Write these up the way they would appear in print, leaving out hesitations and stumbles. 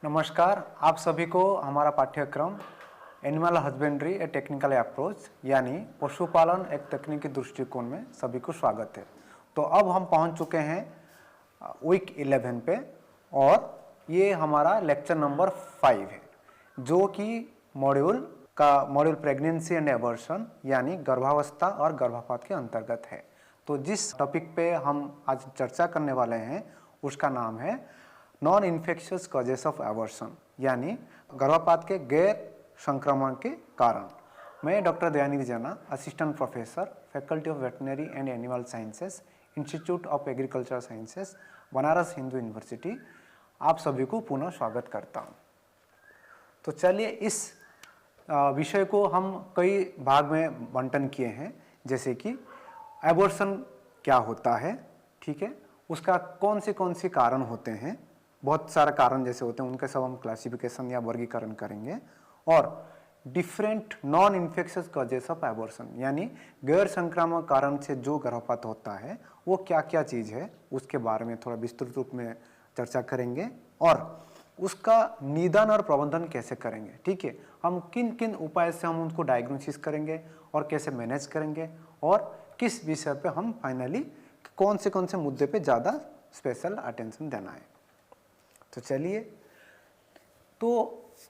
नमस्कार, आप सभी को हमारा पाठ्यक्रम एनिमल हस्बेंड्री ए टेक्निकल अप्रोच यानी पशुपालन एक तकनीकी दृष्टिकोण में सभी को स्वागत है। तो अब हम पहुंच चुके हैं वीक 11 पे और ये हमारा लेक्चर नंबर 5 है जो कि मॉड्यूल प्रेगनेंसी एंड एबॉर्शन यानी गर्भावस्था और गर्भपात के अंतर्गत है। तो जिस टॉपिक पे हम आज चर्चा करने वाले हैं उसका नाम है non infectious causes of abortion यानी गर्भपात के गैर संक्रमण के कारण। मैं डॉक्टर दयानिधि जना, assistant professor, faculty of veterinary and animal sciences, institute of agriculture sciences, Banaras Hindu university, आप सभी को पुनः स्वागत करता हूँ। तो चलिए इस विषय को हम कई भाग में बंटन किए हैं, जैसे कि एबॉर्शन क्या होता है, ठीक है, उसका कौन से कारण होते हैं, बहुत सारे कारण जैसे होते हैं उनके सब हम क्लासिफिकेशन या वर्गीकरण करेंगे, और different non infectious causes of abortion यानी गैर संक्रामक कारण से जो गर्भपात होता है वो क्या क्या चीज़ है उसके बारे में थोड़ा विस्तृत रूप में चर्चा करेंगे और उसका निदान और प्रबंधन कैसे करेंगे, ठीक है, हम किन किन उपाय से हम उनको डायग्नोसिस करेंगे और कैसे मैनेज करेंगे और किस विषय पे हम फाइनली कौन से मुद्दे पे ज़्यादा स्पेशल अटेंशन देना है। तो चलिए, तो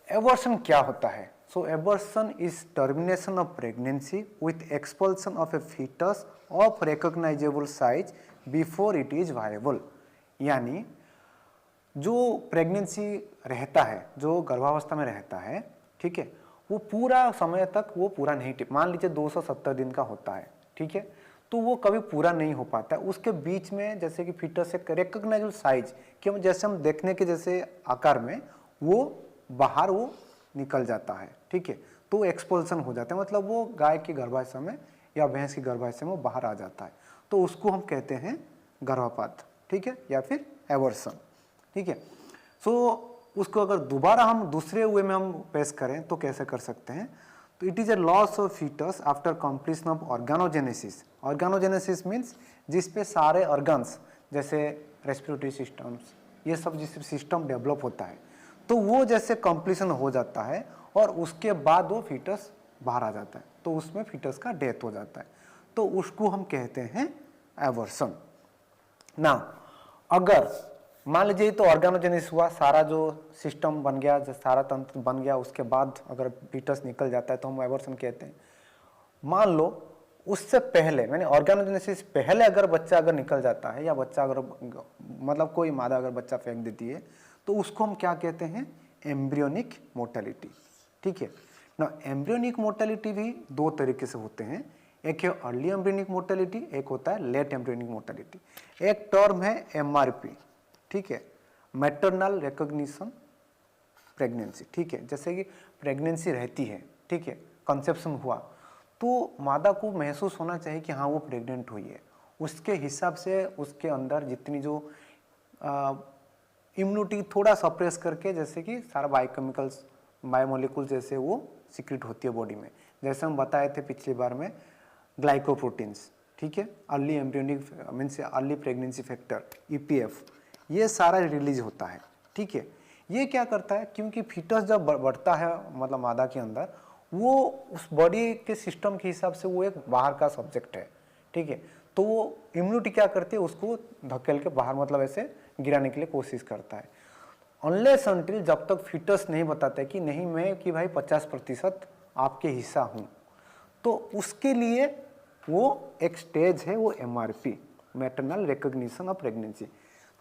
एबॉर्शन क्या होता है? So abortion is termination of pregnancy with expulsion of a foetus of recognisable size before it is viable. यानी जो प्रेगनेंसी रहता है, जो गर्भावस्था में रहता है, ठीक है, वो पूरा समय तक वो पूरा नहीं मान लीजिए 270 दिन का होता है, ठीक है, तो वो कभी पूरा नहीं हो पाता है। उसके बीच में जैसे कि फीटस एक रिकॉग्नाइजेबल साइज कि जैसे हम देखने के जैसे आकार में वो बाहर वो निकल जाता है, ठीक है, तो एक्सपल्सन हो जाता है, मतलब वो गाय के गर्भाशय में या भैंस की गर्भाशय में वो बाहर आ जाता है, तो उसको हम कहते हैं गर्भपात, ठीक है, या फिर एबॉर्शन, ठीक है। सो उसको अगर दोबारा हम दूसरे वे में हम पेश करें तो कैसे कर सकते हैं? तो it is a loss of foetus after completion of organogenesis. Organogenesis means जिस पे सारे ऑर्गन्स जैसे रेस्पिरेटरी सिस्टम्स ये सब जिस सिस्टम डेवलप होता है तो वो जैसे कंप्लीशन हो जाता है और उसके बाद वो फीटस बाहर आ जाता है, तो उसमें फीटस का डेथ हो जाता है, तो उसको हम कहते हैं एबॉर्शन। ना अगर मान लीजिए तो ऑर्गेनोजेनेसिस हुआ, सारा जो सिस्टम बन गया, जो सारा तंत्र बन गया, उसके बाद अगर फीटस निकल जाता है तो हम एबॉर्शन कहते हैं। मान लो उससे पहले मैंने ऑर्गेनोजेनेसिस पहले अगर बच्चा अगर निकल जाता है या बच्चा अगर मतलब कोई मादा अगर बच्चा फेंक देती है तो उसको हम क्या कहते हैं? एम्ब्रियोनिक मोर्टेलिटी, ठीक है ना। एम्ब्रियोनिक मोर्टेलिटी भी दो तरीके से होते हैं, एक है अर्ली एम्ब्रियोनिक मोर्टेलिटी, एक होता है लेट एम्ब्रियोनिक मोर्टेलिटी। एक टर्म है MRP, ठीक है, मैटरनल रिकॉग्निशन प्रेगनेंसी, ठीक है, जैसे कि प्रेगनेंसी रहती है, ठीक है, कंसेप्शन हुआ तो मादा को महसूस होना चाहिए कि हाँ वो प्रेग्नेंट हुई है, उसके हिसाब से उसके अंदर जितनी जो इम्यूनिटी थोड़ा सप्रेस करके जैसे कि सारा बायोकेमिकल्स बायोमोलिकुल्स जैसे वो सीक्रेट होती है बॉडी में, जैसे हम बताए थे पिछली बार में ग्लाइकोप्रोटीन्स, ठीक है, early embryonic means early pregnancy factor EPF, ये सारा रिलीज होता है, ठीक है। ये क्या करता है, क्योंकि फीटस जब बढ़ता है मतलब मादा के अंदर वो उस बॉडी के सिस्टम के हिसाब से वो एक बाहर का सब्जेक्ट है, ठीक है, तो वो इम्यूनिटी क्या करती है उसको धकेल के बाहर मतलब ऐसे गिराने के लिए कोशिश करता है। अनलेस अनटिल जब तक फीटस नहीं बताता है कि नहीं मैं कि भाई 50% आपके हिस्सा हूँ, तो उसके लिए वो एक स्टेज है वो MRP maternal recognition of pregnancy.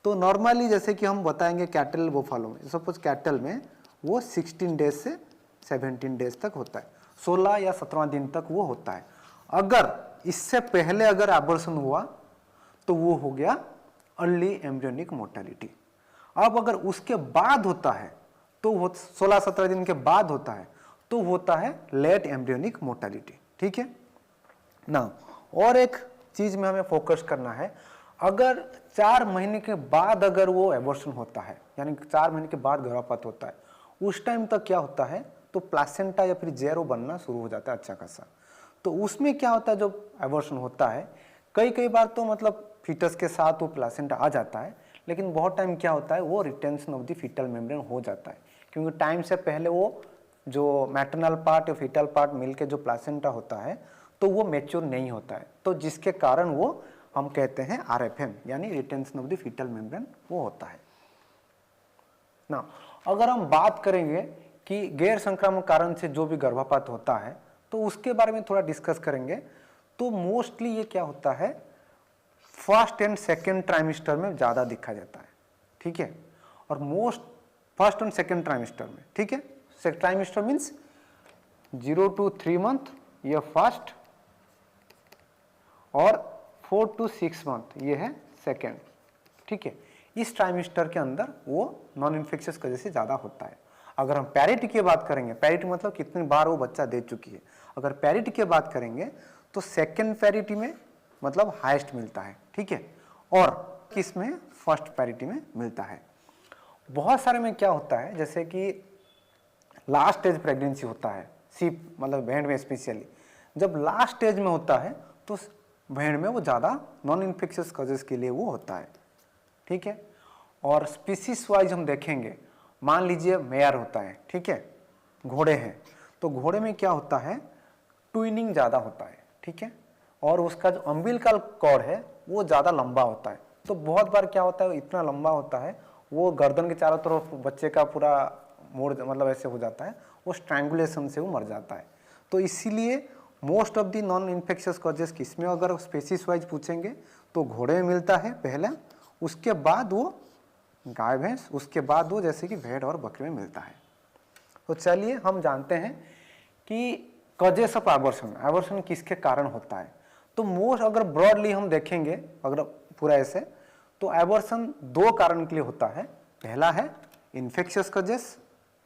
तो नॉर्मली जैसे कि हम बताएंगे कैटल बोफालो में, सपोज कैटल में वो 16 डेज से 17 डेज तक होता है, 16 या 17 दिन तक वो होता है। अगर इससे पहले अगर एबॉर्शन हुआ तो वो हो गया अर्ली एम्ब्रियोनिक मोर्टेलिटी। अब अगर उसके बाद होता है तो वो 16-17 दिन के बाद होता है तो होता है लेट एम्ब्रियोनिक मोर्टेलिटी, ठीक है ना। और एक चीज में हमें फोकस करना है, अगर 4 महीने के बाद अगर वो एबॉर्शन होता है यानी 4 महीने के बाद गर्भपात होता है, उस टाइम तक क्या होता है तो प्लासेंटा या फिर जेरो बनना शुरू हो जाता है अच्छा खासा। तो उसमें क्या होता है, जब एबॉर्शन होता है कई बार तो मतलब फीटस के साथ वो प्लासेंटा आ जाता है, लेकिन बहुत टाइम क्या होता है वो retention of the foetal membrane हो जाता है, क्योंकि टाइम से पहले वो जो मैटरनल पार्ट या फीटल पार्ट मिलके जो प्लासेंटा होता है तो वो मैच्योर नहीं होता है, तो जिसके कारण वो हम कहते हैं RFM यानी retention of the foetal membrane वो होता है ना। अगर हम बात करेंगे कि गैर संक्रामक कारण से जो भी गर्भपात होता है तो उसके बारे में थोड़ा डिस्कस करेंगे। तो मोस्टली ये क्या होता है, फर्स्ट एंड सेकेंड ट्राइमेस्टर में ज़्यादा दिखा जाता है, ठीक है, और most first and second trimester में, ठीक है। ट्राइमेस्टर मीन्स 0 to 3 मंथ ये फर्स्ट और 4 to 6 मंथ ये है सेकेंड, ठीक है। इस ट्राइमेस्टर के अंदर वो नॉन इन्फेक्शियस वजह से ज़्यादा होता है। अगर हम पैरिटी की बात करेंगे, पैरिटी मतलब कितनी बार वो बच्चा दे चुकी है, अगर पैरिटी की बात करेंगे तो सेकेंड पैरिटी में मतलब हाईएस्ट मिलता है, ठीक है, और किस में, फर्स्ट पैरिटी में मिलता है। बहुत सारे में क्या होता है, जैसे कि लास्ट स्टेज प्रेगनेंसी होता है, सीप मतलब भेड़ में स्पेशली जब लास्ट स्टेज में होता है तो भेड़ में वो ज़्यादा नॉन इन्फेक्शियस कॉजेस के लिए वो होता है, ठीक है। और स्पीसीज वाइज हम देखेंगे, मान लीजिए मेयर होता है, ठीक है, घोड़े हैं, तो घोड़े में क्या होता है, ट्विनिंग ज़्यादा होता है, ठीक है, और उसका जो अम्बिलिकल कॉर्ड है वो ज़्यादा लंबा होता है। तो बहुत बार क्या होता है, इतना लंबा होता है वो गर्दन के चारों तरफ बच्चे का पूरा मोड़ मतलब ऐसे हो जाता है, वो स्ट्रैंगुलेशन से वो मर जाता है। तो इसीलिए most of the non infectious causes किसमें अगर स्पेसिस वाइज पूछेंगे तो घोड़े में मिलता है पहले, उसके बाद वो गाय भैंस, उसके बाद वो जैसे कि भेड़ और बकरी में मिलता है। तो चलिए हम जानते हैं कि कॉजेस ऑफ एबॉर्शन, एबॉर्शन किसके कारण होता है। तो मोस्ट अगर ब्रॉडली हम देखेंगे अगर पूरा ऐसे, तो एबॉर्शन दो कारण के लिए होता है। पहला है इन्फेक्शियस कॉजेस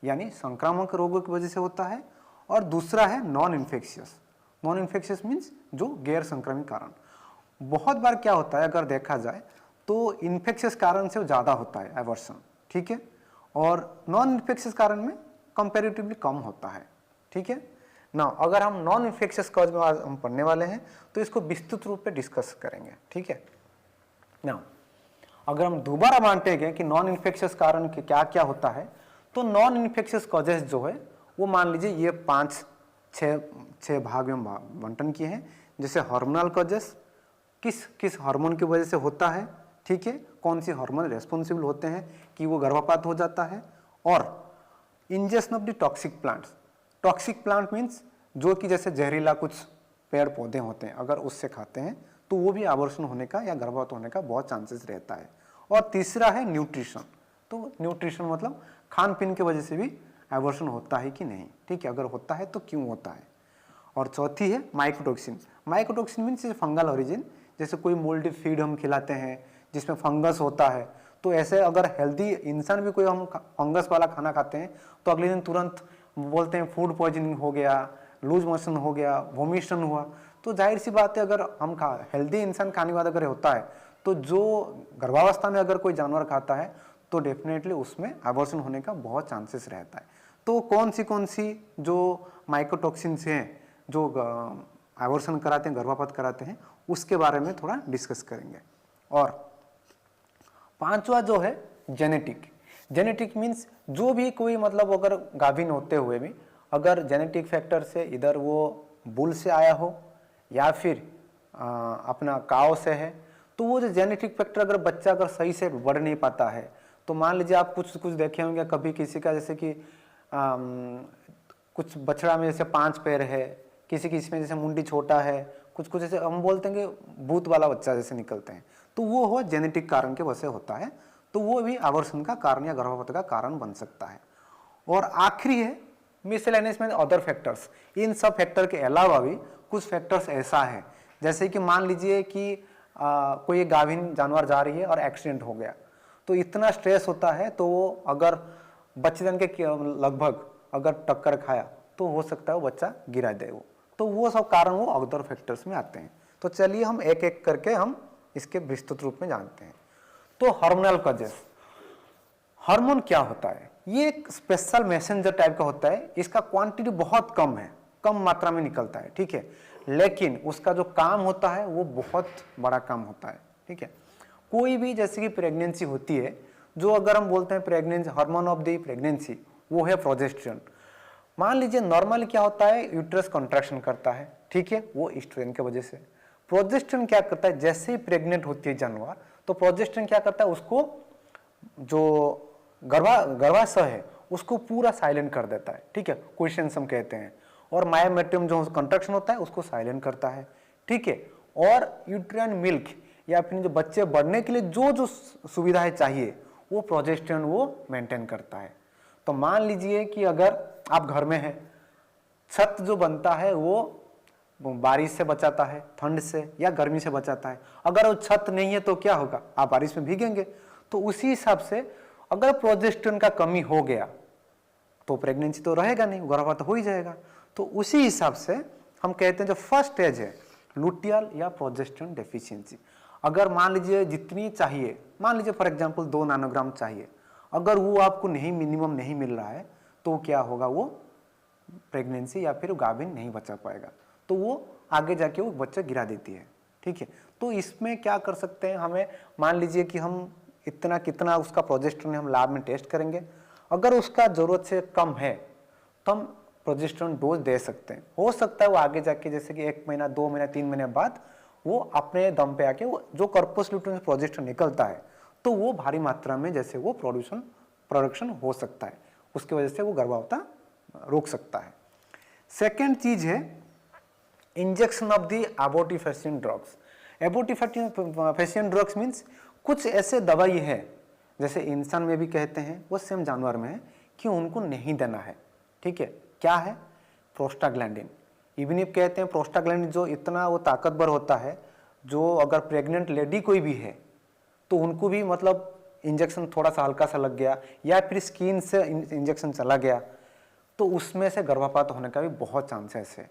यानी संक्रामक रोगों की वजह से होता है, और दूसरा है non infectious. Non infectious means जो गैर संक्रमित कारण। बहुत बार क्या होता है अगर देखा जाए तो इन्फेक्शियस कारण से ज़्यादा होता है एबॉर्शन, ठीक है, और नॉन इन्फेक्शियस कारण में कंपैरेटिवली कम होता है, ठीक है ना। अगर हम नॉन इन्फेक्शियस कॉज में आज हम पढ़ने वाले हैं तो इसको विस्तृत रूप में डिस्कस करेंगे, ठीक है ना। अगर हम दोबारा बांटेंगे कि नॉन इन्फेक्शियस कारण के क्या क्या होता है, तो नॉन इन्फेक्शियस कॉजेस जो है वो मान लीजिए ये 5-6 भाग में बंटन किए हैं। जैसे हार्मोनल कॉजेस, किस हार्मोन की वजह से होता है, ठीक है, कौन सी हार्मोन रेस्पॉन्सिबल होते हैं कि वो गर्भपात हो जाता है, और injection of the toxic plants. Toxic plant means जो कि जैसे जहरीला कुछ पेड़ पौधे होते हैं, अगर उससे खाते हैं तो वो भी अबॉर्शन होने का या गर्भपात होने का बहुत चांसेस रहता है। और तीसरा है न्यूट्रिशन। तो न्यूट्रिशन मतलब खान पीन की वजह से भी अबॉर्शन होता है कि नहीं, ठीक है, अगर होता है तो क्यों होता है। और चौथी है mycotoxin. Mycotoxin means fungal origin, जैसे कोई मोल्डी फीड हम खिलाते हैं जिसमें फंगस होता है, तो ऐसे अगर हेल्दी इंसान भी कोई हम फंगस वाला खाना खाते हैं तो अगले दिन तुरंत बोलते हैं फूड पॉइजनिंग हो गया, लूज मोशन हो गया, वोमिशन हुआ। तो जाहिर सी बात है अगर हम हेल्दी इंसान खाने के बाद अगर होता है तो जो गर्भावस्था में अगर कोई जानवर खाता है तो डेफिनेटली उसमें अबॉर्शन होने का बहुत चांसेस रहता है। तो कौन सी जो माइकोटॉक्सिन्स हैं जो अबॉर्शन कराते हैं, गर्भपात कराते हैं, उसके बारे में थोड़ा डिस्कस करेंगे। और पांचवा जो है जेनेटिक। जेनेटिक मीन्स जो भी कोई मतलब अगर गाभिन होते हुए भी अगर जेनेटिक फैक्टर से इधर वो बुल से आया हो या फिर अपना काव से है, तो वो जो जेनेटिक फैक्टर अगर बच्चा अगर सही से बढ़ नहीं पाता है, तो मान लीजिए आप कुछ देखे होंगे कभी किसी का, जैसे कि कुछ बछड़ा में जैसे 5 पैर है, किसी में जैसे मुंडी छोटा है, कुछ जैसे हम बोलते हैं कि भूत वाला बच्चा जैसे निकलते हैं, तो वो हो जेनेटिक कारण के वजह से होता है, तो वो भी अबॉर्शन का कारण या गर्भपात का कारण बन सकता है। और आखिरी है मिसलेनियस में अदर फैक्टर्स। इन सब फैक्टर के अलावा भी कुछ फैक्टर्स ऐसा है, जैसे कि मान लीजिए कि कोई गाभिन जानवर जा रही है और एक्सीडेंट हो गया, तो इतना स्ट्रेस होता है, तो वो अगर बच्चेदानी के लगभग अगर टक्कर खाया तो हो सकता है वो बच्चा गिरा दे वो, तो वो सब कारण वो अदर फैक्टर्स में आते हैं। तो चलिए हम एक एक करके हम इसके विस्तृत रूप में जानते हैं। तो हार्मोनल कॉजेस, हार्मोन क्या होता है, ये एक स्पेशल मैसेंजर टाइप का होता है, इसका क्वांटिटी बहुत कम है, कम मात्रा में निकलता है, ठीक है, लेकिन उसका जो काम होता है वो बहुत बड़ा काम होता है, ठीक है। कोई भी जैसे कि प्रेगनेंसी होती है, जो अगर हम बोलते हैं pregnancy hormone of the pregnancy, वो है प्रोजेस्टेरोन। मान लीजिए नॉर्मल क्या होता है, यूट्रस कॉन्ट्रैक्शन करता है, ठीक है, वो एस्ट्रोजन की वजह से। प्रोजेस्टेरोन क्या करता है, जैसे ही प्रेग्नेंट होती है जानवर तो प्रोजेस्टेरोन क्या करता है, उसको जो गर्भाशय है उसको पूरा साइलेंट कर देता है, ठीक है, क्वेश्चन हम कहते हैं। और मायोमेट्रियम जो कंट्रैक्शन होता है उसको साइलेंट करता है, ठीक है। और यूट्राइन मिल्क या फिर जो बच्चे बढ़ने के लिए जो जो सुविधाएं चाहिए वो प्रोजेस्टेरोन वो मेंटेन करता है। तो मान लीजिए कि अगर आप घर में हैं, छत जो बनता है वो बारिश से बचाता है, ठंड से या गर्मी से बचाता है। अगर वो छत नहीं है तो क्या होगा, आप बारिश में भीगेंगे। तो उसी हिसाब से अगर प्रोजेस्टेरोन का कमी हो गया तो प्रेगनेंसी तो रहेगा नहीं, गर्भपात हो ही जाएगा। तो उसी हिसाब से हम कहते हैं जो फर्स्ट स्टेज है लुटियल या प्रोजेस्टेरोन डेफिशिएंसी। अगर मान लीजिए जितनी चाहिए, मान लीजिए फॉर एग्जांपल 2 नैनोग्राम चाहिए, अगर वो आपको नहीं, मिनिमम नहीं मिल रहा है तो क्या होगा, वो प्रेगनेंसी या फिर गाभिन नहीं बचा पाएगा, तो वो आगे जाके वो बच्चा गिरा देती है, ठीक है। तो इसमें क्या कर सकते हैं, हमें मान लीजिए कि हम इतना कितना उसका प्रोजेस्टेरोन हम लैब में टेस्ट करेंगे, अगर उसका जरूरत से कम है तो हम प्रोजेस्टेरोन डोज दे सकते हैं। हो सकता है वो आगे जाके जैसे कि 1 महीना 2 महीना 3 महीने बाद वो अपने दम पे आके वो जो कॉर्पस ल्यूटियम से प्रोजेस्टेरोन निकलता है तो वो भारी मात्रा में जैसे वो प्रोडक्शन हो सकता है, उसकी वजह से वो गर्भावस्था रोक सकता है। सेकेंड चीज है injection of the abortifacient drugs. Abortifacient drugs means कुछ ऐसे दवाई है, जैसे इंसान में भी कहते हैं वो सेम जानवर में है, कि उनको नहीं देना है, ठीक है। क्या है, प्रोस्टाग्लैंडिन। इवन कहते हैं प्रोस्टाग्लैंडिन जो इतना वो ताकतवर होता है, जो अगर प्रेग्नेंट लेडी कोई भी है तो उनको भी मतलब इंजेक्शन थोड़ा सा हल्का सा लग गया या फिर स्किन से इंजेक्शन चला गया तो उसमें से गर्भपात होने का भी बहुत चांसेस है।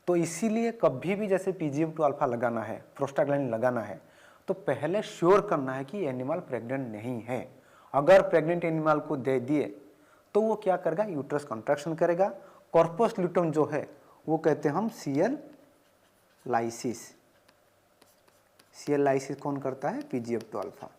तो इसीलिए कभी भी जैसे PGF2 अल्फा लगाना है, प्रोस्टाग्लैंडिन लगाना है, तो पहले श्योर करना है कि एनिमल प्रेग्नेंट नहीं है। अगर प्रेग्नेंट एनिमल को दे दिए तो वो क्या करेगा, यूट्रस कॉन्ट्रैक्शन करेगा। कॉर्पस ल्यूटियम जो है वो कहते हैं हम CL लाइसिस। CL लाइसिस कौन करता है, PGF2 अल्फा,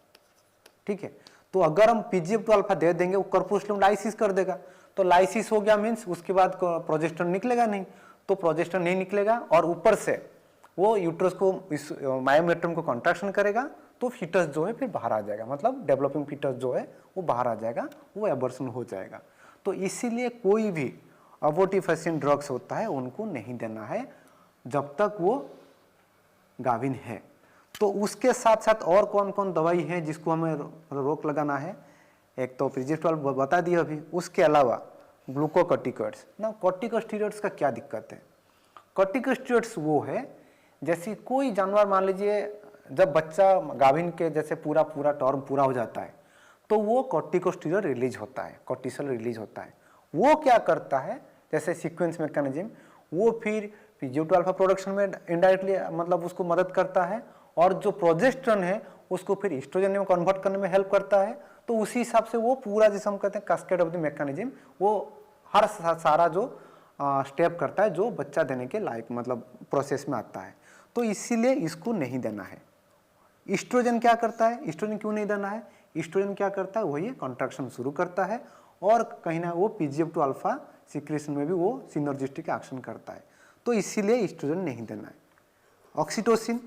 ठीक है। तो अगर हम PGF2 अल्फा दे देंगे वो कॉर्पस ल्यूटियम लाइसिस कर देगा, तो लाइसिस हो गया मीन्स उसके बाद प्रोजेस्टेरोन निकलेगा नहीं, तो प्रोजेस्टेरोन नहीं निकलेगा और ऊपर से वो यूट्रस को इस मायोमेट्रियम को कॉन्ट्रैक्शन करेगा तो फीटस जो है फिर बाहर आ जाएगा, मतलब डेवलपिंग फीटस जो है वो बाहर आ जाएगा, वो एबॉर्शन हो जाएगा। तो इसीलिए कोई भी एबॉर्टिफैक्शन ड्रग्स होता है उनको नहीं देना है जब तक वो गाभिन है। तो उसके साथ साथ और कौन कौन दवाई है जिसको हमें रोक लगाना है, एक तो PGF2 बता दिया अभी, उसके अलावा ग्लूकोकॉर्टिकॉइड्स ना। कॉर्टिकोस्टेरॉइड्स का क्या दिक्कत है, कॉर्टिकोस्टेरॉइड्स वो है जैसे कोई जानवर मान लीजिए जब बच्चा गाभिन के जैसे पूरा टर्म पूरा हो जाता है तो वो कॉर्टिकोस्टेरॉइड रिलीज होता है, कॉर्टिसोल रिलीज होता है। वो क्या करता है, जैसे सीक्वेंस मैकेनिज्म, वो फिर PGF2 अल्फा प्रोडक्शन में इनडायरेक्टली मतलब उसको मदद करता है और जो प्रोजेस्टेरोन है उसको फिर एस्ट्रोजन में कन्वर्ट करने में हेल्प करता है। तो उसी हिसाब से वो पूरा जिसे हम कहते हैं कास्केड ऑफ द मैकेनिज्म, वो हर सारा जो स्टेप करता है जो बच्चा देने के लायक मतलब प्रोसेस में आता है। तो इसीलिए इसको नहीं देना है। एस्ट्रोजन क्या करता है, एस्ट्रोजन क्यों नहीं देना है, एस्ट्रोजन क्या करता है, वही कॉन्ट्रैक्शन शुरू करता है और कहीं ना वो PGF2 अल्फा सिक्रेशन में भी वो सिनर्जिस्टिक एक्शन करता है, तो इसीलिए एस्ट्रोजन नहीं देना है। ऑक्सीटोसिन,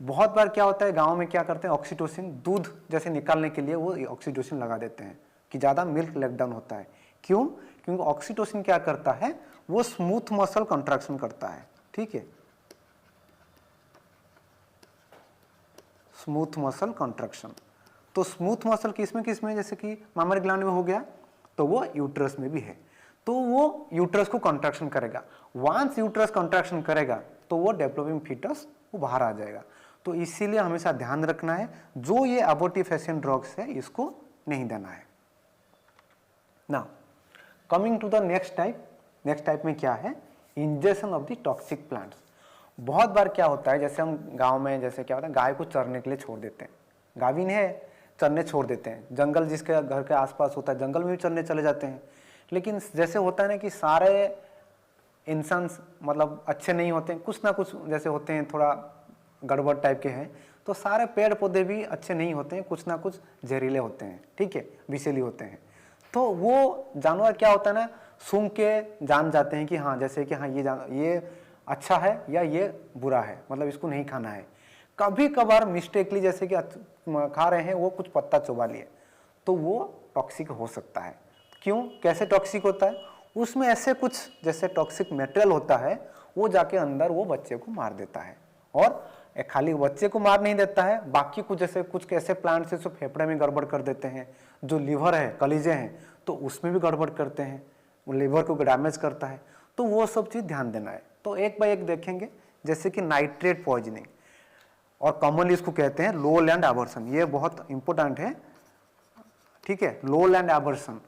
बहुत बार क्या होता है गांव में क्या करते हैं, ऑक्सीटोसिन दूध जैसे निकालने के लिए वो ऑक्सीटोसिन लगा देते हैं कि ज़्यादा मिल्क लेट डाउन होता है। क्यों, क्योंकि ऑक्सीटोसिन क्या करता है, वो स्मूथ मसल कॉन्ट्रैक्शन करता है, ठीक है, स्मूथ मसल कॉन्ट्रैक्शन। तो स्मूथ मसल किसमें जैसे कि मामरी ग्लैंड में हो गया तो वो यूट्रस में भी है, तो वो यूट्रस को कॉन्ट्रैक्शन करेगा। वंस यूट्रस कॉन्ट्रैक्शन करेगा तो वो डेवलपिंग फीटस वो बाहर आ जाएगा। तो इसीलिए हमेशा ध्यान रखना है जो ये एबॉर्टिफैक्शन ड्रग्स है इसको नहीं देना है। Now coming to the next type में क्या है, injection of the toxic plants. बहुत बार क्या होता है, जैसे हम गांव में जैसे क्या होता है, गाय को चरने के लिए छोड़ देते हैं, गाभिन है चरने छोड़ देते हैं, जंगल जिसके घर के आसपास होता है जंगल में भी चरने चले जाते हैं। लेकिन जैसे होता है ना कि सारे इंसान मतलब अच्छे नहीं होते, कुछ ना कुछ जैसे होते हैं थोड़ा गड़बड़ टाइप के हैं, तो सारे पेड़ पौधे भी अच्छे नहीं होते हैं, कुछ ना कुछ जहरीले होते हैं, ठीक है, विषैले होते हैं। तो वो जानवर क्या होता है ना, सूंघ के जान जाते हैं कि हाँ, जैसे कि हाँ ये अच्छा है या ये बुरा है, मतलब इसको नहीं खाना है। कभी कभार मिस्टेकली जैसे कि खा रहे हैं, वो कुछ पत्ता चुबा लिए, तो वो टॉक्सिक हो सकता है। क्यों, कैसे टॉक्सिक होता है? उसमें ऐसे कुछ जैसे टॉक्सिक मटेरियल होता है, वो जाके अंदर वो बच्चे को मार देता है। और खाली बच्चे को मार नहीं देता है, बाकी कुछ जैसे कुछ कैसे प्लांट्स है जो फेफड़े में गड़बड़ कर देते हैं, जो लीवर है, कलीजे हैं, तो उसमें भी गड़बड़ करते हैं, वो लीवर को डैमेज करता है। तो वो सब चीज़ ध्यान देना है। तो एक बाय एक देखेंगे, जैसे कि नाइट्रेट पॉइजनिंग, और कॉमनली इसको कहते हैं लो लैंड एबॉर्शन। ये बहुत इंपॉर्टेंट है, ठीक है। लो लैंड एबॉर्शन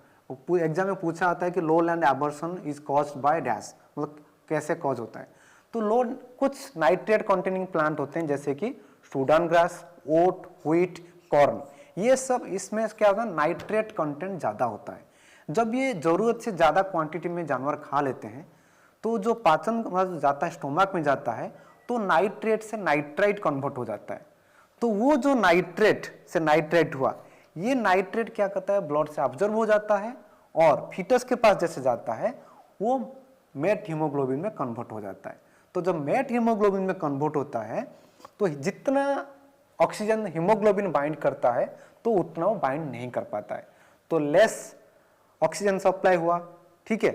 एग्जाम में पूछा आता है कि लो land abortion is caused by dash, मतलब कैसे कॉज होता है। तो कुछ नाइट्रेट कंटेनिंग प्लांट होते हैं, जैसे कि सूडान ग्रास, ओट, व्हीट, कॉर्न, ये सब इसमें क्या होगा, नाइट्रेट कंटेंट ज़्यादा होता है। जब ये ज़रूरत से ज़्यादा क्वांटिटी में जानवर खा लेते हैं, तो जो पाचन जाता है, स्टोमक में जाता है, तो नाइट्रेट से नाइट्राइट कन्वर्ट हो जाता है। तो वो जो नाइट्रेट से नाइट्राइट हुआ, ये नाइट्रेट क्या करता है, ब्लड से ऑब्जर्व हो जाता है, और फीटस के पास जैसे जाता है, वो मेट हीमोग्लोबिन में कन्वर्ट हो जाता है। तो जब मेट हीमोग्लोबिन में कन्वर्ट होता है, तो जितना ऑक्सीजन हीमोग्लोबिन बाइंड करता है, तो उतना वो बाइंड नहीं कर पाता है, तो लेस ऑक्सीजन सप्लाई हुआ, ठीक है,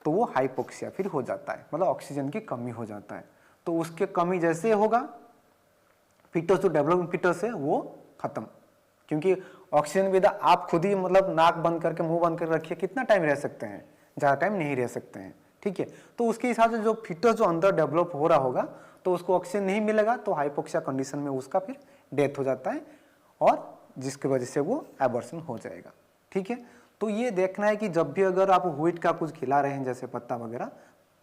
तो वो हाइपोक्सिया फिर हो जाता है, मतलब ऑक्सीजन की कमी हो जाता है। तो उसके कमी जैसे होगा, फीटस जो डेवलपिंग फीटस है वो खत्म, क्योंकि ऑक्सीजन विदा आप खुद ही मतलब नाक बंद करके मुंह बंद करके रखिए, कितना टाइम रह सकते हैं, ज़्यादा टाइम नहीं रह सकते हैं, ठीक है। तो उसके हिसाब से जो फीटस जो अंदर डेवलप हो रहा होगा, तो उसको ऑक्सीजन नहीं मिलेगा, तो हाइपोक्सिया कंडीशन में उसका फिर डेथ हो जाता है, और जिसकी वजह से वो एबॉर्शन हो जाएगा, ठीक है। तो ये देखना है कि जब भी अगर आप व्हीट का कुछ खिला रहे हैं, जैसे पत्ता वगैरह,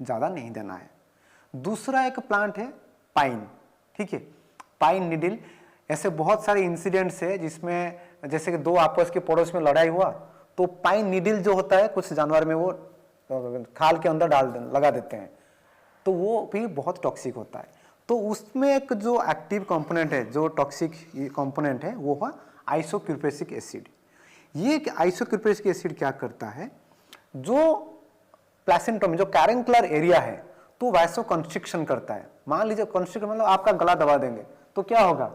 ज़्यादा नहीं देना है। दूसरा एक प्लांट है पाइन, ठीक है, पाइन नीडल। ऐसे बहुत सारे इंसिडेंट्स है जिसमें जैसे कि दो आपस के पड़ोस में लड़ाई हुआ, तो पाइन नीडल जो होता है कुछ जानवर में वो खाल के अंदर लगा देते हैं, तो वो भी बहुत टॉक्सिक होता है। तो उसमें एक जो एक्टिव कंपोनेंट है, जो टॉक्सिक कंपोनेंट है, वो है आइसोक्यूप्रेसिक एसिड। ये आइसोक्यूप्रेसिक एसिड क्या करता है, जो प्लेसेंटा में जो कैरेंकुलर एरिया है, तो वैसो कंस्ट्रिक्शन करता है। मान लीजिए कंस्ट्रिक्शन मतलब आपका गला दबा देंगे, तो क्या होगा,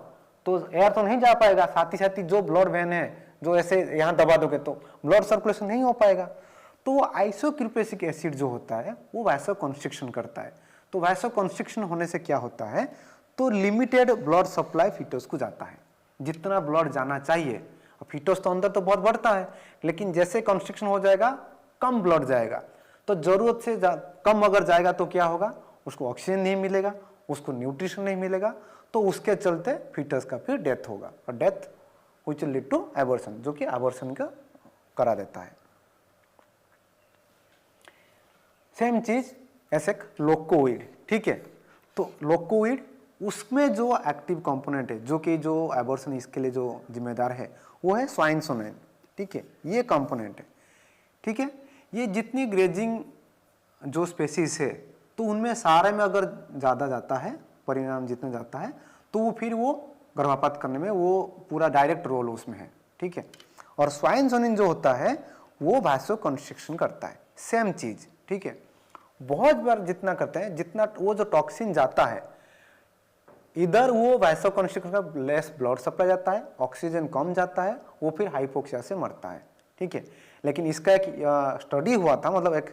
तो एयर तो नहीं जा पाएगा, साथ ही साथ ही जो ब्लड वेन है, जो ऐसे यहाँ दबा दोगे तो ब्लड सर्कुलेशन नहीं हो पाएगा। तो आइसोक्यूप्रेसिक एसिड जो होता है, वो वैसो कंस्ट्रिक्शन करता है। तो वैसो कंस्ट्रिक्शन होने से क्या होता है, तो लिमिटेड ब्लड सप्लाई फीटस को जाता है, जितना ब्लड जाना चाहिए। फीटस तो अंदर तो बहुत बढ़ता है, लेकिन जैसे कंस्ट्रिक्शन हो जाएगा, कम ब्लड जाएगा। तो जरूरत से कम अगर जाएगा तो क्या होगा, उसको ऑक्सीजन नहीं मिलेगा, उसको न्यूट्रिशन नहीं मिलेगा, तो उसके चलते फीटस का फिर डेथ होगा, और death which will lead to abortion, जो कि एबॉर्शन का करा देता है। सेम चीज ऐसे लोकोइड, ठीक है। तो लोकोइड, उसमें जो एक्टिव कंपोनेंट है, जो कि जो एबॉर्शन इसके लिए जो जिम्मेदार है, वो है स्वाइनसोनाइन, ठीक है, ये कंपोनेंट है, ठीक है। ये जितनी ग्रेजिंग जो स्पेसीज है, तो उनमें सारे में अगर ज़्यादा जाता है, परिणाम जितना जाता है, तो वो फिर वो गर्भपात करने में वो पूरा डायरेक्ट रोल उसमें है, ठीक है। और स्वाइनसोनिन जो होता है, वो वैसो कंस्ट्रिक्शन करता है, सेम चीज, ठीक है। बहुत बार जितना करते हैं, जितना वो जो टॉक्सिन जाता है, इधर वो वैसो कंस्ट्रिक्शन का लेस ब्लड सप्लाई जाता है, ऑक्सीजन कम जाता है, वो फिर हाइपोक्सिया से मरता है, ठीक है। लेकिन इसका एक स्टडी हुआ था, मतलब एक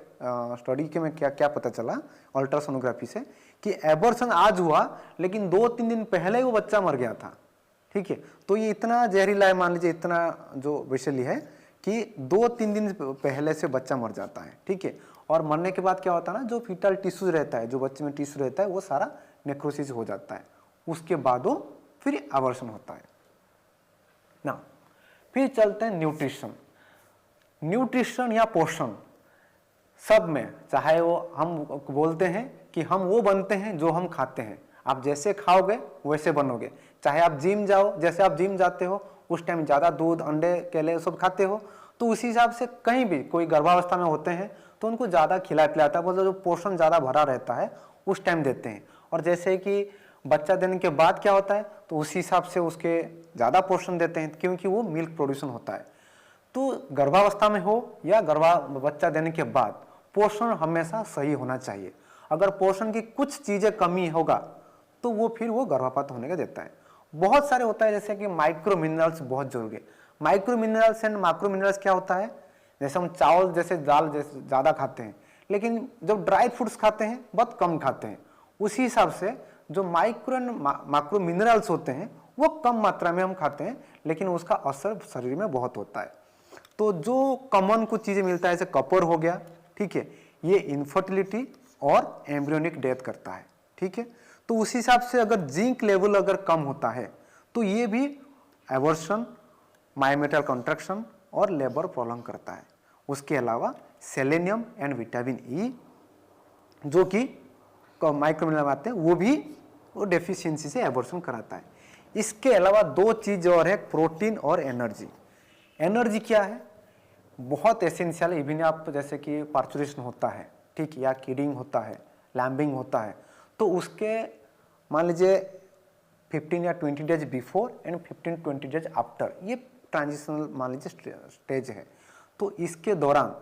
स्टडी के में क्या क्या पता चला अल्ट्रासोनोग्राफी से, कि एबॉर्शन आज हुआ, लेकिन 2-3 दिन पहले ही वो बच्चा मर गया था, ठीक है। तो ये इतना जहरीला है, मान लीजिए इतना जो विषैली है कि 2-3 दिन पहले से बच्चा मर जाता है, ठीक है। और मरने के बाद क्या होता है ना, जो फीटल टिश्यू रहता है, जो बच्चे में टिश्यू रहता है, वो सारा नेक्रोसिस हो जाता है, उसके बाद वो फिर एबॉर्शन होता है ना। फिर चलते हैं न्यूट्रिशन। न्यूट्रिशन या पोषण सब में, चाहे वो हम बोलते हैं कि हम वो बनते हैं जो हम खाते हैं, आप जैसे खाओगे वैसे बनोगे। चाहे आप जिम जाओ, जैसे आप जिम जाते हो उस टाइम ज़्यादा दूध, अंडे, केले सब खाते हो, तो उसी हिसाब से कहीं भी कोई गर्भावस्था में होते हैं तो उनको ज़्यादा खिलाया पिलाता है, मतलब जो पोषण ज़्यादा भरा रहता है उस टाइम देते हैं। और जैसे कि बच्चा देने के बाद क्या होता है, तो उसी हिसाब से उसके ज़्यादा पोषण देते हैं, क्योंकि वो मिल्क प्रोड्यूसन होता है। तो गर्भावस्था में हो या बच्चा देने के बाद पोषण हमेशा सही होना चाहिए। अगर पोषण की कुछ चीजें कमी होगा तो वो फिर वो गर्भपात होने का देता है। बहुत सारे होता है जैसे कि माइक्रो मिनरल्स बहुत जरूरी है। Micro minerals and macro minerals क्या होता है, जैसे हम चावल जैसे दाल जैसे ज़्यादा खाते हैं, लेकिन जब ड्राई फ्रूट्स खाते हैं बहुत कम खाते हैं, उसी हिसाब से जो माइक्रो एंड मैक्रो मिनरल्स होते हैं वो कम मात्रा में हम खाते हैं, लेकिन उसका असर शरीर में बहुत होता है। तो जो कॉमन कुछ चीज़ें मिलता है जैसे कॉपर हो गया, ठीक है, ये इनफर्टिलिटी और एम्ब्रियोनिक डेथ करता है, ठीक है। तो उस हिसाब से अगर जिंक लेवल अगर कम होता है तो ये भी एवर्शन, मायोमेट्रियल कॉन्ट्रैक्शन और लेबर प्रॉब्लम करता है। उसके अलावा सेलेनियम एंड विटामिन ई जो कि माइक्रो मिनरल आते हैं वो डेफिशिएंसी से एवर्शन कराता है। इसके अलावा दो चीज और है, प्रोटीन और एनर्जी। एनर्जी क्या है, बहुत एसेंशियल है। इवन आप जैसे कि पार्चुरेशन होता है, ठीक, या किडिंग होता है, लैम्बिंग होता है, तो उसके मान लीजिए 15 या 20 days before and 15-20 days after, ये ट्रांजिशनल मान लीजिए स्टेज है। तो इसके दौरान,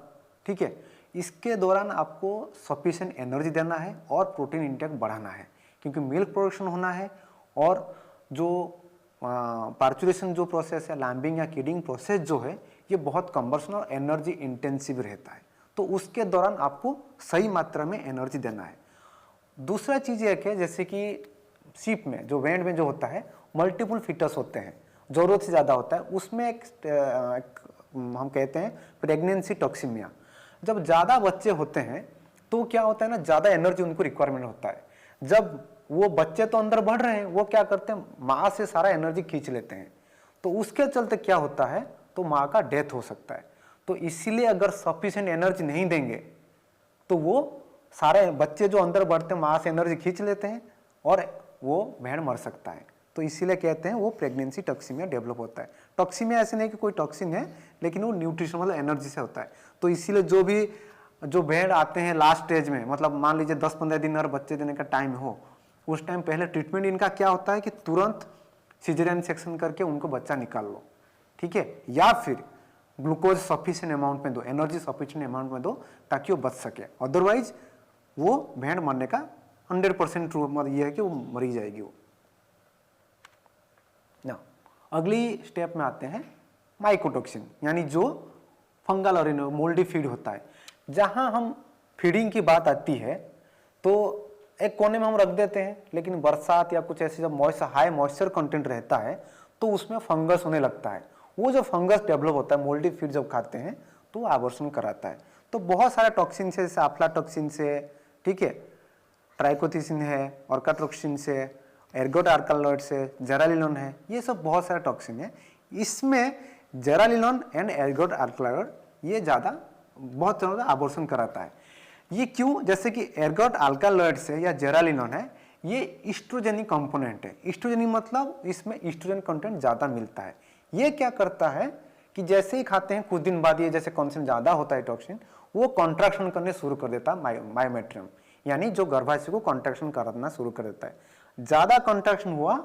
ठीक है, इसके दौरान आपको सफिशिएंट एनर्जी देना है और प्रोटीन इंटेक बढ़ाना है, क्योंकि मिल्क प्रोडक्शन होना है। और जो पार्चुरेशन जो प्रोसेस है, लैम्बिंग या किडिंग प्रोसेस जो है, ये बहुत कम्बर्सन और एनर्जी इंटेंसिव रहता है। तो उसके दौरान आपको सही मात्रा में एनर्जी देना है। दूसरा चीज़ एक है, जैसे कि शीप में जो वेंड में जो होता है मल्टीपल फीटस होते हैं, ज़रूरत से ज़्यादा होता है, उसमें एक हम कहते हैं प्रेगनेंसी टॉक्सिमिया। जब ज़्यादा बच्चे होते हैं तो क्या होता है ना, ज़्यादा एनर्जी उनको रिक्वायरमेंट होता है। जब वो बच्चे तो अंदर बढ़ रहे हैं, वो क्या करते हैं, माँ से सारा एनर्जी खींच लेते हैं, तो उसके चलते क्या होता है, तो माँ का डेथ हो सकता है। तो इसीलिए अगर सफिशिएंट एनर्जी नहीं देंगे तो वो सारे बच्चे जो अंदर बढ़ते हैं माँ से एनर्जी खींच लेते हैं और वो भेड़ मर सकता है। तो इसीलिए कहते हैं वो प्रेगनेंसी टॉक्सिमिया डेवलप होता है। टॉक्सिमिया ऐसे नहीं कि कोई टॉक्सिन है, लेकिन वो न्यूट्रिशन मतलब एनर्जी से होता है। तो इसीलिए जो भेड़ आते हैं लास्ट स्टेज में, मतलब मान लीजिए 10-15 दिन और बच्चे देने का टाइम हो, उस टाइम पहले ट्रीटमेंट इनका क्या होता है कि तुरंत सिजेरियन सेक्शन करके उनको बच्चा निकाल लो, ठीक है, या फिर ग्लूकोज सफिशिएंट अमाउंट में दो, एनर्जी सफिशिएंट अमाउंट में दो, ताकि वो बच सके। अदरवाइज वो भेड़ मरने का 100% ट्रू ये है कि वो मरी जाएगी वो ना। अगली स्टेप में आते हैं माइकोटॉक्सिन, यानी जो फंगल और मोल्डी फीड होता है। जहां हम फीडिंग की बात आती है तो एक कोने में हम रख देते हैं, लेकिन बरसात या कुछ ऐसे जब हाई मॉइस्चर कंटेंट रहता है तो उसमें फंगस होने लगता है। वो जो फंगस डेवलप होता है मोल्डी फीड जब खाते हैं तो आवर्षण कराता है। तो बहुत सारे टॉक्सिन से, जैसे आफ्लाटॉक्सिन से, ठीक है, ट्राइकोथिसिन है, ऑर्काट्रोक्सिन से, एर्गोट आल्कालॉइड से, जेरालिनोन है, ये सब बहुत सारे टॉक्सिन है। इसमें जेरालिनोन एंड एर्गोट आल्कालॉइड ये ज़्यादा बहुत ज़्यादा आवर्षण कराता है। ये क्यों, जैसे कि एर्गोट आल्कालॉइड से या जेरालिनोन है, ये ईस्ट्रोजेनिक कंपोनेंट है। ईस्ट्रोजेनिक मतलब इसमें ईस्ट्रोजन कंटेंट ज़्यादा मिलता है। ये क्या करता है कि जैसे ही खाते हैं कुछ दिन बाद ये जैसे कॉन्सेंट ज़्यादा होता है टॉक्सिन, वो कॉन्ट्रैक्शन करने शुरू कर देता है मायोमेट्रियम, यानी जो गर्भाशय को कॉन्ट्रैक्शन करना शुरू कर देता है। ज़्यादा कॉन्ट्रैक्शन हुआ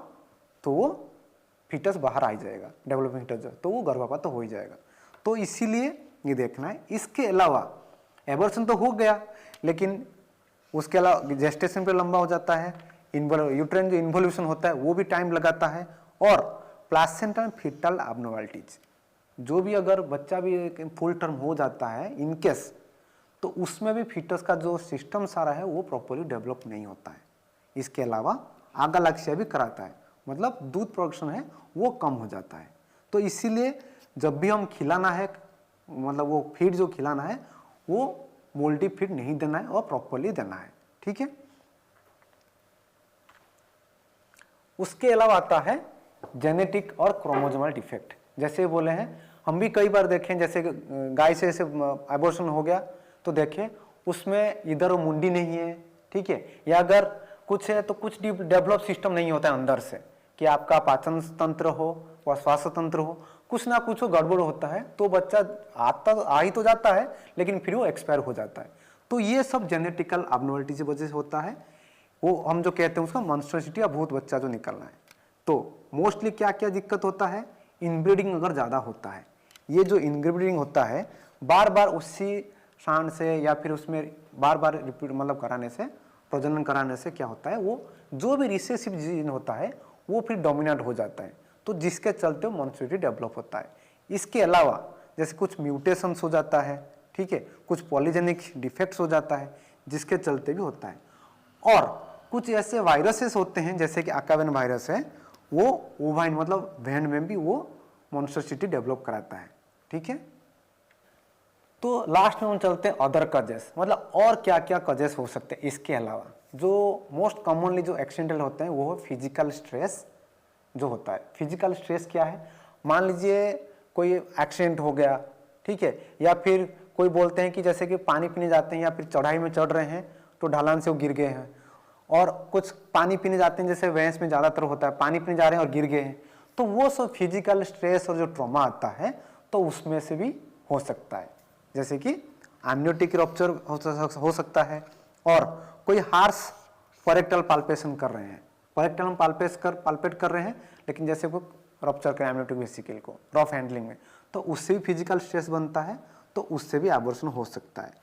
तो वो फीटस बाहर आ जाएगा, डेवलपिंग फीटस, तो वो गर्भपात तो हो ही जाएगा। तो इसीलिए ये देखना है। इसके अलावा एबॉर्शन तो हो गया, लेकिन उसके अलावा जेस्टेशन पे लंबा हो जाता है, यूट्राइन जो इन्वोल्यूशन होता है वो भी टाइम लगाता है, और प्लासेंटा में फीटल एब्नॉर्मलिटीज, जो भी अगर बच्चा भी फुल टर्म हो जाता है इनकेस, तो उसमें भी फीटस का जो सिस्टम सारा है वो प्रॉपरली डेवलप नहीं होता है। इसके अलावा आगालक्ष्य भी कराता है, मतलब दूध प्रोडक्शन है वो कम हो जाता है। तो इसीलिए जब भी हम खिलाना है, मतलब वो फीड जो खिलाना है वो मोल्डी फीड नहीं देना है और प्रॉपरली देना है, ठीक है। उसके अलावा आता है जेनेटिक और क्रोमोसोमल डिफेक्ट। जैसे बोले हैं, हम भी कई बार देखें, जैसे गाय से ऐसे एबॉर्शन हो गया तो देखें उसमें इधर मुंडी नहीं है, ठीक है, या अगर कुछ है तो कुछ डेवलप सिस्टम नहीं होता है अंदर से, कि आपका पाचन तंत्र हो व स्वास्थ्य तंत्र हो, कुछ ना कुछ गड़बड़ होता है, तो बच्चा आ ही तो जाता है, लेकिन फिर वो एक्सपायर हो जाता है। तो ये सब जेनेटिकल एब्नॉर्मलिटी की वजह से होता है। वो हम जो कहते हैं उसका मॉन्स्ट्रोसिटी या भूत बच्चा जो निकलना है। तो मोस्टली क्या क्या दिक्कत होता है, इनब्रीडिंग अगर ज़्यादा होता है, ये जो इनब्रीडिंग होता है बार बार उसी सांड से या फिर उसमें बार बार रिपीट मतलब कराने से, प्रजनन कराने से क्या होता है, वो जो भी रिसेसिव जीन होता है वो फिर डोमिनेट हो जाता है, तो जिसके चलते मॉन्स्टरिटी डेवलप होता है। इसके अलावा जैसे कुछ म्यूटेशंस हो जाता है, ठीक है, कुछ पॉलीजेनिक डिफेक्ट्स हो जाता है जिसके चलते भी होता है। और कुछ ऐसे वायरसेस होते हैं जैसे कि अकावेन वायरस है, वो ओवाइन मतलब वैन में भी वो मॉन्स्टरिटी डेवलप कराता है, ठीक है। तो लास्ट में हम चलते हैं अदर कजेस, मतलब और क्या क्या कजेस हो सकते हैं इसके अलावा। जो मोस्ट कॉमनली जो एक्सीडेंटल होते हैं वो फिजिकल स्ट्रेस जो होता है। फिजिकल स्ट्रेस क्या है, मान लीजिए कोई एक्सीडेंट हो गया, ठीक है, या फिर कोई बोलते हैं कि जैसे कि पानी पीने जाते हैं या फिर चढ़ाई में चढ़ रहे हैं तो ढलान से वो गिर गए हैं, और कुछ पानी पीने जाते हैं जैसे भैंस में ज़्यादातर होता है, पानी पीने जा रहे हैं और गिर गए हैं, तो वो सब फिजिकल स्ट्रेस और जो ट्रॉमा आता है तो उसमें से भी हो सकता है। जैसे कि एमनियोटिक रप्चर हो सकता है, और कोई हार्श परेक्टल पाल्पेशन कर रहे हैं, परेक्टल पाल्पेट कर रहे हैं, लेकिन जैसे वो रप्चर करें एमनियोटिक वेसिकल को रफ हैंडलिंग में, तो उससे भी फिजिकल स्ट्रेस बनता है, तो उससे भी एबॉर्शन हो सकता है।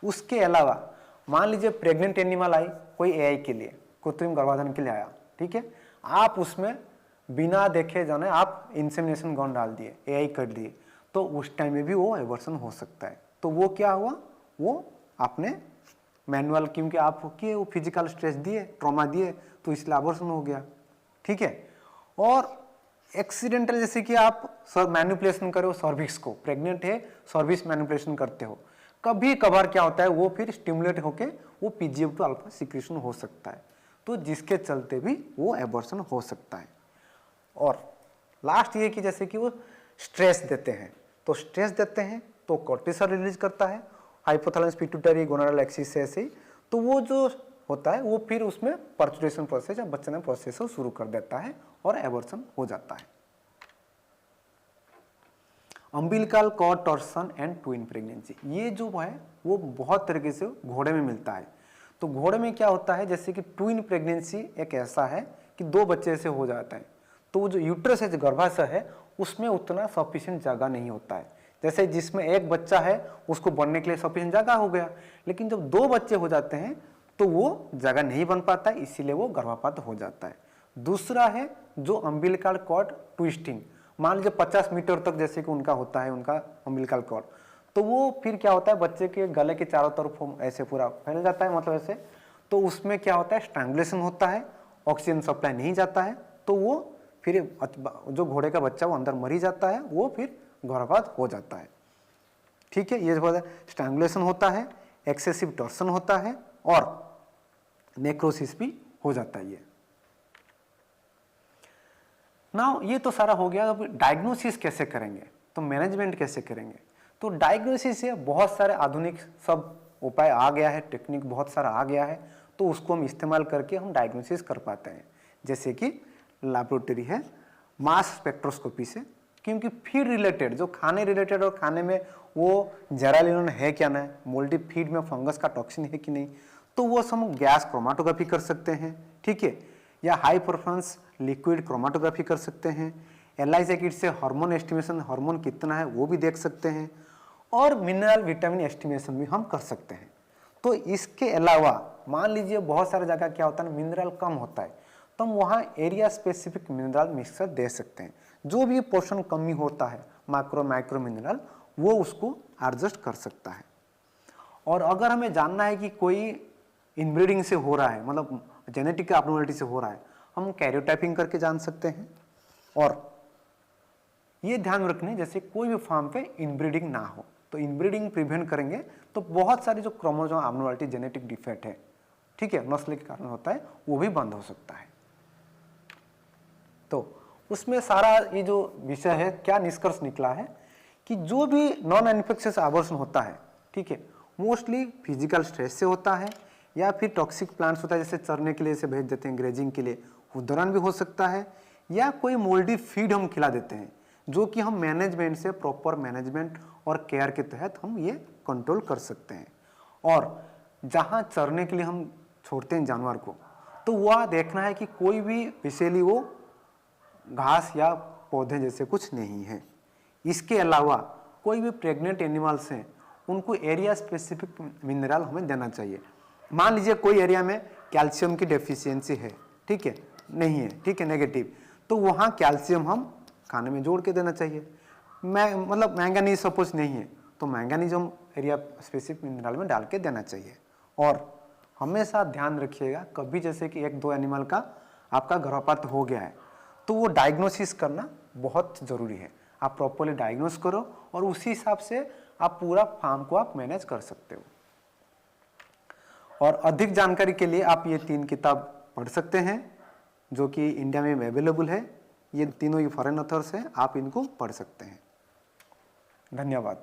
उसके अलावा मान लीजिए प्रेग्नेंट एनिमल आई कोई एआई के लिए, कृत्रिम गर्भाधान के लिए आया, ठीक है, आप उसमें बिना देखे जाने आप इंसेमिनेशन गन डाल दिए, एआई कर दिए, तो उस टाइम में भी वो एबॉर्शन हो सकता है। तो वो क्या हुआ, वो आपने मैनुअल, क्योंकि आपके वो फिजिकल स्ट्रेस दिए, ट्रॉमा दिए, तो इसलिए एबॉर्शन हो गया, ठीक है। और एक्सीडेंटल जैसे कि आप मैनिपुलेशन करो सर्विक्स को, प्रेग्नेंट है सर्विक्स मैनिपुलेशन करते हो, कभी कभार क्या होता है वो फिर स्टिमुलेट होके वो PGF2 अल्फा सिक्रेशन हो सकता है, तो जिसके चलते भी वो एबॉर्शन हो सकता है। और लास्ट ये कि जैसे कि वो स्ट्रेस देते हैं, तो स्ट्रेस देते हैं तो कोर्टिसोल रिलीज करता है हाइपोथैलेमस पिट्यूटरी गोनाडल एक्सिस से ऐसे, तो वो जो होता है वो फिर उसमें पर्चुरेशन प्रोसेस या बच्चन प्रोसेस शुरू कर देता है और एबॉर्शन हो जाता है। Umbilical cord torsion and twin pregnancy, ये जो है वो बहुत तरीके से घोड़े में मिलता है। तो घोड़े में क्या होता है, जैसे कि ट्विन प्रेगनेंसी एक ऐसा है कि 2 बच्चे से हो जाता है, तो वो जो यूट्रस है, जो गर्भाशय है, उसमें उतना सफिशिएंट जगह नहीं होता है। जैसे जिसमें एक बच्चा है उसको बनने के लिए सफिशिएंट जगह हो गया, लेकिन जब 2 बच्चे हो जाते हैं तो वो जगह नहीं बन पाता है, इसीलिए वो गर्भपात हो जाता है। दूसरा है जो अम्बिलिकल कॉर्ड ट्विस्टिंग, मान लीजिए 50 मीटर तक जैसे कि उनका होता है उनका अम्बिलिकल कॉर्ड, तो वो फिर क्या होता है बच्चे के गले के चारों तरफ ऐसे पूरा फैल जाता है, मतलब ऐसे, तो उसमें क्या होता है स्ट्रैंगुलेशन होता है, ऑक्सीजन सप्लाई नहीं जाता है, तो वो फिर जो घोड़े का बच्चा वो अंदर मर ही जाता है, वो फिर गर्भपात हो जाता है, ठीक है। ये स्ट्रैंगुलेशन होता है, एक्सेसिव टॉर्सन होता है और नेक्रोसिस भी हो जाता है। ये नाउ ये तो सारा हो गया, अब डायग्नोसिस कैसे करेंगे, तो मैनेजमेंट कैसे करेंगे। तो डायग्नोसिस से बहुत सारे आधुनिक सब उपाय आ गया है, टेक्निक बहुत सारा आ गया है, तो उसको हम इस्तेमाल करके हम डायग्नोसिस कर पाते हैं। जैसे कि लैबोरेटरी है, मास स्पेक्ट्रोस्कोपी से, क्योंकि फीड रिलेटेड जो खाने रिलेटेड और खाने में वो जेरालिनोन है क्या ना, मोल्डी फीड में फंगस का टॉक्सिन है कि नहीं, तो वो हम गैस क्रोमाटोग्राफी कर सकते हैं, ठीक है, या हाई परफॉर्मेंस लिक्विड क्रोमाटोग्राफी कर सकते हैं। एलाइजा किट से हार्मोन एस्टिमेशन, हार्मोन कितना है वो भी देख सकते हैं, और मिनरल विटामिन एस्टिमेशन भी हम कर सकते हैं। तो इसके अलावा मान लीजिए बहुत सारे जगह क्या होता है मिनरल कम होता है, तो हम वहाँ एरिया स्पेसिफिक मिनरल मिक्सचर दे सकते हैं, जो भी पोषण कमी होता है माइक्रो मिनरल वो उसको एडजस्ट कर सकता है। और अगर हमें जानना है कि कोई इनब्रीडिंग से हो रहा है, मतलब जेनेटिक एब्नॉर्मलिटी से हो रहा है, हम कैरियोटाइपिंग करके जान सकते हैं। और ये ध्यान रखने जैसे कोई भी फार्म पे इनब्रीडिंग ना हो, तो इनब्रीडिंग प्रिवेंट करेंगे तो बहुत सारी जो क्रोमोसोम एब्नॉर्मलिटी जेनेटिक डिफेक्ट है, ठीक है, नस्ल के कारण होता है, वो भी बंद हो सकता है। तो उसमें सारा ये जो विषय है क्या निष्कर्ष निकला है कि जो भी नॉन इन्फेक्शियस एबॉर्शन होता है, ठीक है, मोस्टली फिजिकल स्ट्रेस से होता है, या फिर टॉक्सिक प्लांट्स होता है जैसे चरने के लिए इसे भेज देते हैं ग्रेजिंग के लिए, उस दौरान भी हो सकता है, या कोई मोल्डी फीड हम खिला देते हैं, जो कि हम मैनेजमेंट से प्रॉपर मैनेजमेंट और केयर के तहत हम ये कंट्रोल कर सकते हैं। और जहाँ चरने के लिए हम छोड़ते हैं जानवर को, तो वह देखना है कि कोई भी विषैली वो घास या पौधे जैसे कुछ नहीं है। इसके अलावा कोई भी प्रेग्नेंट एनिमल्स हैं उनको एरिया स्पेसिफिक मिनरल हमें देना चाहिए। मान लीजिए कोई एरिया में कैल्शियम की डेफिशिएंसी है, ठीक है, नहीं है, ठीक है, नेगेटिव, तो वहाँ कैल्शियम हम खाने में जोड़ के देना चाहिए। मतलब मैंगनीज सपोज नहीं है तो मैंगनीज हम एरिया स्पेसिफिक मिनरल में डाल के देना चाहिए। और हमेशा ध्यान रखिएगा, कभी जैसे कि 1-2 एनिमल का आपका गर्भपात हो गया है तो वो डायग्नोसिस करना बहुत ज़रूरी है। आप प्रॉपरली डायग्नोस करो और उसी हिसाब से आप पूरा फार्म को आप मैनेज कर सकते हो। और अधिक जानकारी के लिए आप ये 3 किताब पढ़ सकते हैं जो कि इंडिया में अवेलेबल है। ये तीनों ही फॉरेन ऑथर्स हैं, आप इनको पढ़ सकते हैं। धन्यवाद।